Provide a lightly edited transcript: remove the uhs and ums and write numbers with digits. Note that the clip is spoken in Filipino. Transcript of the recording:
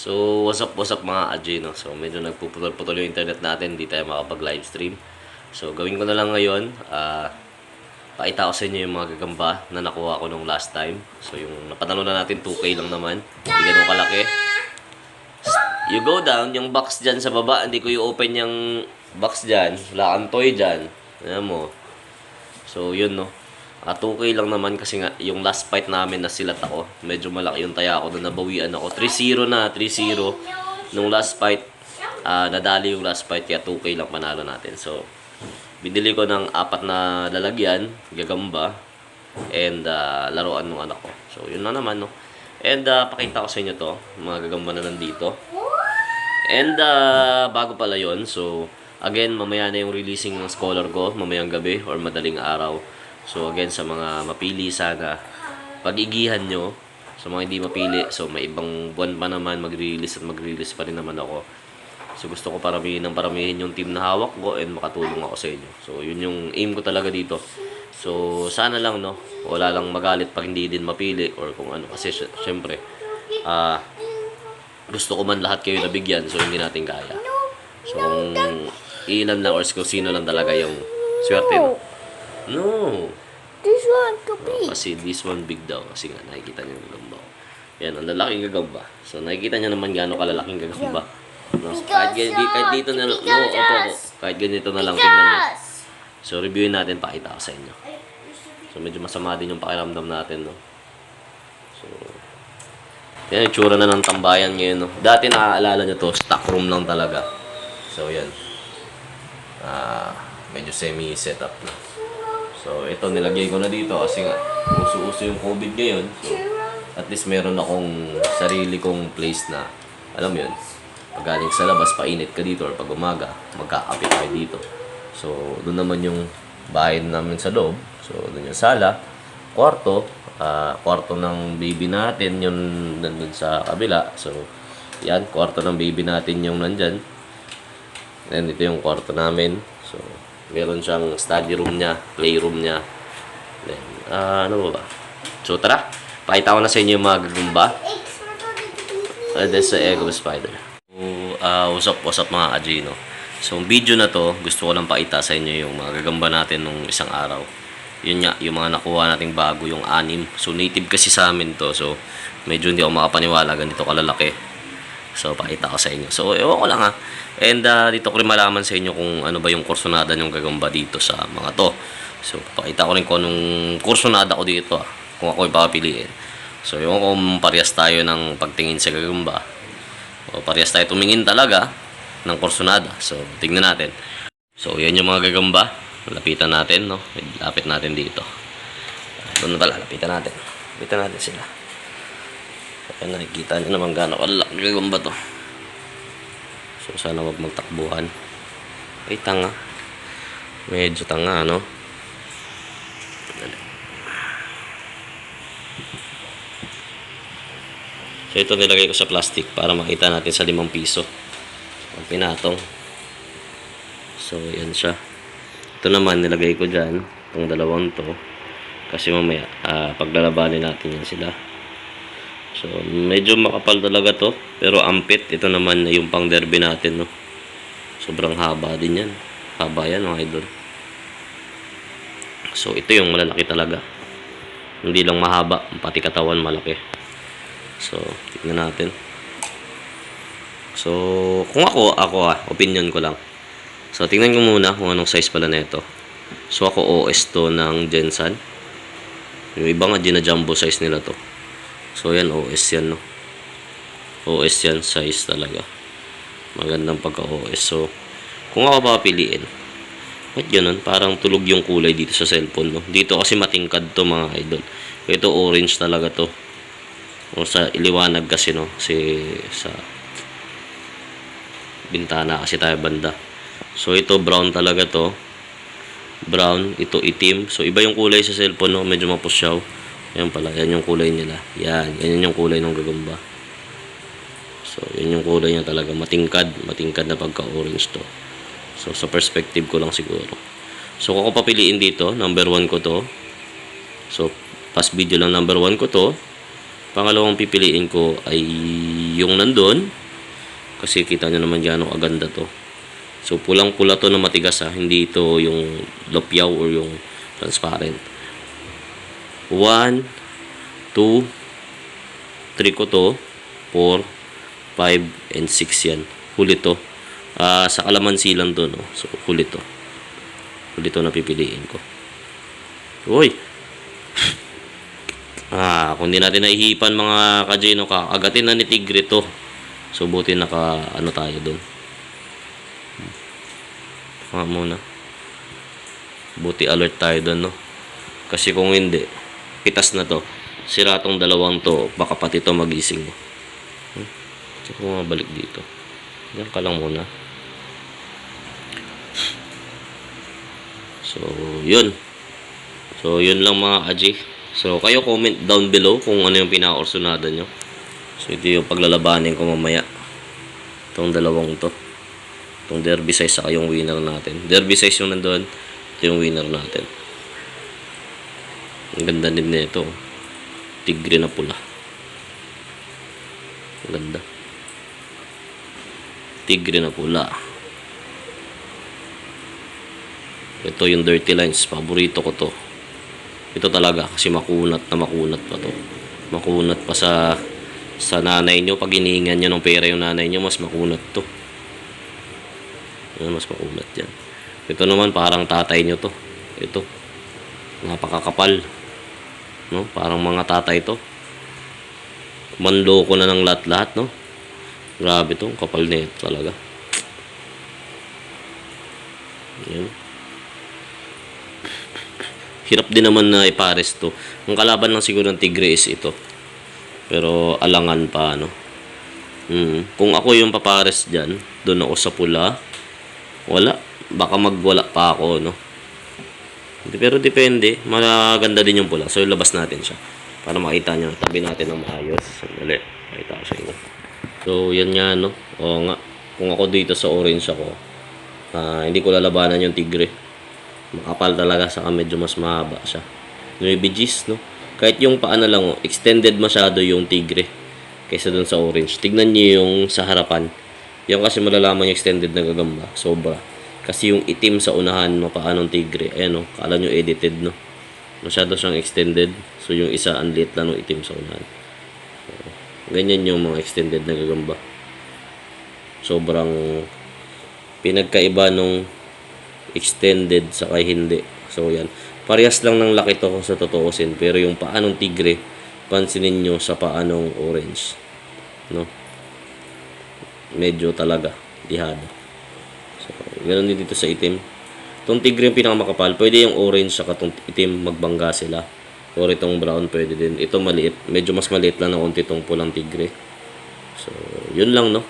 So, what's up mga AJ, no? So, medyo nagpuputol-putol yung internet natin, hindi tayo makapag-live stream. So, gawin ko na lang ngayon, pakita ko sa inyo yung mga gagamba na nakuha ko nung last time. So, yung napanalo na natin, 2K lang naman. Hindi ganun kalaki. You go down, yung box dyan sa baba, hindi ko i-open yung box dyan. Wala kang toy dyan. Ayan mo. So, yun, no? 2K lang naman kasi nga, yung last fight namin na silat ako, medyo malaki yung taya ako na nabawian ako. 3-0 na, 3-0. Nung last fight, nadali yung last fight, kaya 2K lang panalo natin. So, binili ko ng 4 na lalagyan, gagamba, and laruan ng anak ko. So, yun na naman, no? And pakita ko sa inyo to, mga gagamba na nandito. And bago pala yon, so again, mamaya na yung releasing ng scholar ko, mamayang gabi or madaling araw. So again, sa mga mapili sana, pag-igihan nyo. Sa mga hindi mapili, so may ibang buwan pa naman mag-release at mag-release pa rin naman ako. So gusto ko paramihin yung team na hawak ko and makatulong ako sa inyo. So yun yung aim ko talaga dito. So sana lang, no, wala lang magalit pag hindi din mapili or kung ano. Kasi syempre, gusto ko man lahat kayo nabigyan, so hindi natin kaya. So kung ilan lang or kung sino lang talaga yung swerte, no? No. This one could be. Kasi this one big daw. Kasi nga, nakikita niyo yung gagamba. Yan, ang lalaking gagamba. So, nakikita niyo naman gaano kalalaking gagamba. No? Kahit dito na lang, kahit ganito na lang tingnan niyo. So, reviewin natin, pakita ko sa inyo. So, medyo masama din yung pakiramdam natin, no? So, yan, yung tsura na ng tambayan ngayon, no? Dati naaalala nyo to, stock room lang talaga. So, yan. Medyo semi-setup na. So, ito nilagay ko na dito kasi nga uso-uso yung COVID ngayon. So, at least meron akong sarili kong place na, alam mo yun, pag galing sa labas, painit ka dito or pag umaga, magkakape tayo dito. So, doon naman yung bahay namin sa loob. So, doon yung sala, kwarto ng baby natin, yung nandun sa kabila. So, yan, kwarto ng baby natin yung nandyan. And ito yung kwarto namin. So, meron siyang study room niya, playroom niya. Then, ano ba? So, tara. Pakita ko na sa inyo yung mga gagamba. That's the egg of a spider. So, what's up mga Adrino. So, video na to, gusto ko lang pakita sa inyo yung mga gagamba natin nung isang araw. Yun nga, yung mga nakuha nating bago, yung 6. So, native kasi sa amin to. So, medyo hindi ako makapaniwala, ganito kalalaki. So, pakita ko sa inyo. So, ewan ko lang ha. And dito ko rin malaman sa inyo kung ano ba yung kursonada yung gagamba dito sa mga to. So, pakita ko rin kung anong kursonada ko dito ha. Kung ako ipapiliin. So, ewan ko kung parehas tayo ng pagtingin sa gagamba. O parehas tayo tumingin talaga ng kursonada. So, tingnan natin. So, yan yung mga gagamba. Lapitan natin, no? Lapit natin dito. Doon na pala, lapitan natin. Lapitan natin sila. Ayan, nakikita nyo naman gano'n kalaki gagamba to. So, sana wag magtakbuhan. Ay, tanga. Medyo tanga, no? So, ito nilagay ko sa plastic para makita natin sa 5 piso. Ang pinatong. So, yan siya. Ito naman, nilagay ko dyan. Itong 2 to. Kasi mamaya, paglalabanin natin yan sila. So, medyo makapal talaga to. Pero ampit. Ito naman yung pang derby natin, no? Sobrang haba din yan. Haba yan, mga idol. So, ito yung malalaki talaga. Hindi lang mahaba. Pati katawan malaki. So, tignan natin. So, kung ako opinion ko lang. So, tingnan ko muna kung anong size pala nito. So, ako OS to ng Gensan. Yung iba nga, gina-jumbo size nila to. So, yan, OS yan, no? OS yan, size talaga. Magandang pagka-OS. So, kung ako papiliin, ba't ganun? Parang tulog yung kulay dito sa cellphone, no? Dito kasi matingkad to, mga idol. Ito, orange talaga to. O sa iliwanag kasi, no? Kasi sa bintana kasi tayo banda. So, ito, brown talaga to. Brown. Ito, itim. So, iba yung kulay sa cellphone, no? Medyo mapusyaw. Yan pala, yan yung kulay nila. Yan yung kulay ng gagamba. So, yan yung kulay niya talaga. Matingkad na pagka-orange to. So, sa perspective ko lang siguro. So, kung ako papiliin dito, number 1 ko to. So, past video lang number 1 ko to. Pangalawang pipiliin ko ay yung nandun. Kasi kita nyo naman gaano kaganda to. So, pulang-pula to na matigas ha. Hindi ito yung lopyaw or yung transparent. 1, 2, 3 ko to. 4, 5, and 6 yan. Huli to. Sa kalamansi lang to, no? So, huli to. Huli to na pipiliin ko. Uy! Kung di natin naihipan mga kajeno, kakagatin na ni Tigre to. So, buti ano tayo dun. Muna. Buti alert tayo dun, no? Kasi kung hindi, pitas na to. Sira tong dalawang to. Baka pati to magising mo. Check mo mabalik dito. Diyan ka lang muna. So, yun. So, yun lang mga kaji. So, kayo comment down below kung ano yung pinaka-orsunada nyo. So, ito yung paglalabanin ko mamaya. Itong dalawang to. Itong derby size saka yung winner natin. Derby size yung nandun. Ito yung winner natin. Ang ganda din nito. Tigre na pula. Ang ganda. Tigre na pula. Ito yung dirty lines. Paborito ko to. Ito talaga kasi makunat pa to. Makunat pa sa nanay nyo. Pag hinihingan nyo ng pera yung nanay nyo, mas makunat to. Mas makunat yan. Ito naman parang tatay nyo to. Ito. Napakakapal. No? Parang mga tatay to. Manloko na ng lahat-lahat, no? Grabe to. Kapal na ito talaga. Yan. Hirap din naman na ipares to. Ang kalaban lang siguro ng Tigre is ito. Pero alangan pa, no? Kung ako yung papares dyan, doon ako sa pula, wala. Baka magwala pa ako, no? Pero depende. Maganda din yung pula. So, ilabas natin siya. Para makita nyo. Tabi natin ng maayos. Sandali. Makita ko sa inyo. So, yan nga, no? Oo nga. Kung ako dito sa orange ako, hindi ko lalabanan yung Tigre. Makapal talaga. Saka medyo mas mahaba siya. Nueve Gs, no? Kahit yung paa na lang, oh, extended masyado yung Tigre kaysa dun sa orange. Tignan nyo yung sa harapan. Yan kasi malalaman yung extended na gagamba. Sobra. Kasi yung itim sa unahan, mapaan ng Tigre. Ayan, no? Kala nyo edited, no? Masyado siyang extended. So, yung isa, ang liit lang ng itim sa unahan. So, ganyan yung mga extended na gagamba. Sobrang pinagkaiba nung extended sa kay hindi. So, yan. Parehas lang ng laki to kung sa totoosin. Pero yung paa ng Tigre, pansinin nyo sa paa ng orange. No? Medyo talaga. Dihado. So, ganoon din dito sa itim. Itong Tigre yung pinakamakapal. Pwede yung orange saka itong itim magbangga sila. Or itong brown pwede din. Ito maliit. Medyo mas maliit lang ng konti itong pulang Tigre. So, yun lang, no?